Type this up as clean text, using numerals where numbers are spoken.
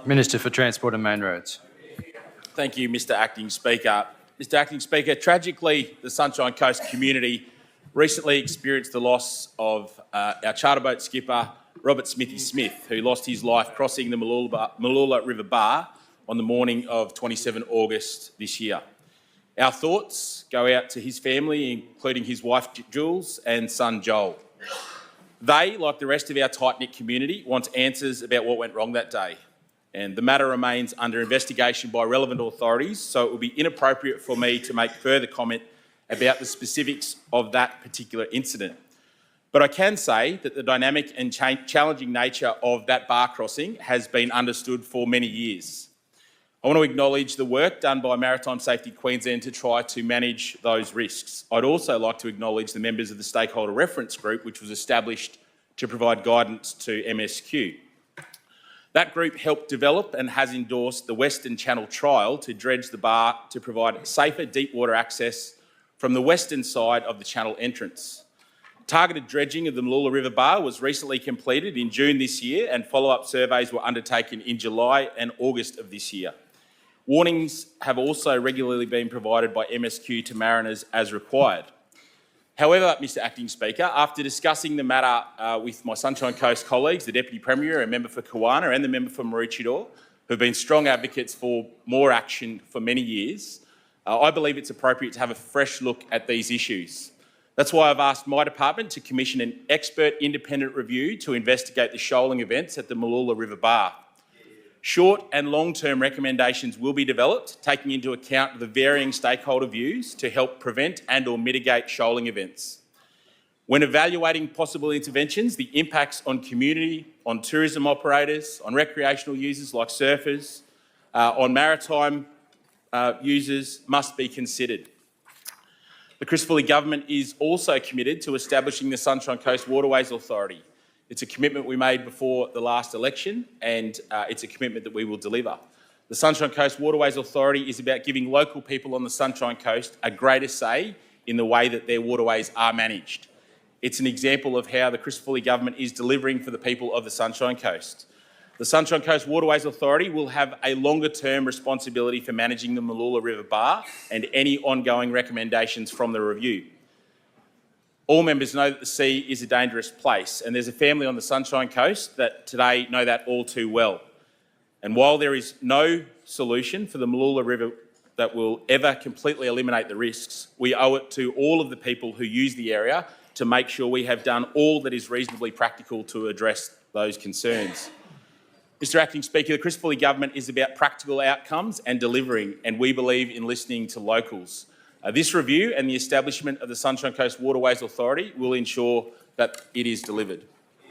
Minister for Transport and Main Roads. Thank you, Mr Acting Speaker. Mr Acting Speaker, tragically, the Sunshine Coast community recently experienced the loss of our charter boat skipper, Robert Smithy Smith, who lost his life crossing the Mooloolah River Bar on the morning of 27 August this year. Our thoughts go out to his family, including his wife Jules and son Joel. They, like the rest of our tight-knit community, want answers about what went wrong that day, and the matter remains under investigation by relevant authorities, so it will be inappropriate for me to make further comment about the specifics of that particular incident. But I can say that the dynamic and challenging nature of that bar crossing has been understood for many years. I want to acknowledge the work done by Maritime Safety Queensland to try to manage those risks. I'd also like to acknowledge the members of the Stakeholder Reference Group, which was established to provide guidance to MSQ. That group helped develop and has endorsed the Western Channel trial to dredge the bar to provide safer deep water access from the western side of the channel entrance. Targeted dredging of the Mooloolah River Bar was recently completed in June this year, and follow-up surveys were undertaken in July and August of this year. Warnings have also regularly been provided by MSQ to mariners as required. However, Mr Acting Speaker, after discussing the matter with my Sunshine Coast colleagues, the Deputy Premier, a member for Kawana and the member for Maroochydore, who have been strong advocates for more action for many years, I believe it's appropriate to have a fresh look at these issues. That's why I've asked my department to commission an expert independent review to investigate the shoaling events at the Mooloolah River Bar. Short and long-term recommendations will be developed, taking into account the varying stakeholder views to help prevent and/or mitigate shoaling events. When evaluating possible interventions, the impacts on community, on tourism operators, on recreational users like surfers, on maritime users must be considered. The Chris Fully government is also committed to establishing the Sunshine Coast Waterways Authority. It's a commitment we made before the last election, and it's a commitment that we will deliver. The Sunshine Coast Waterways Authority is about giving local people on the Sunshine Coast a greater say in the way that their waterways are managed. It's an example of how the Chris Fully government is delivering for the people of the Sunshine Coast. The Sunshine Coast Waterways Authority will have a longer-term responsibility for managing the Mooloolah River Bar and any ongoing recommendations from the review. All members know that the sea is a dangerous place, and there's a family on the Sunshine Coast that today know that all too well. And while there is no solution for the Mooloolah River that will ever completely eliminate the risks, we owe it to all of the people who use the area to make sure we have done all that is reasonably practical to address those concerns. Mr Acting Speaker, the Chris Fully government is about practical outcomes and delivering, and we believe in listening to locals. This review and the establishment of the Sunshine Coast Waterways Authority will ensure that it is delivered.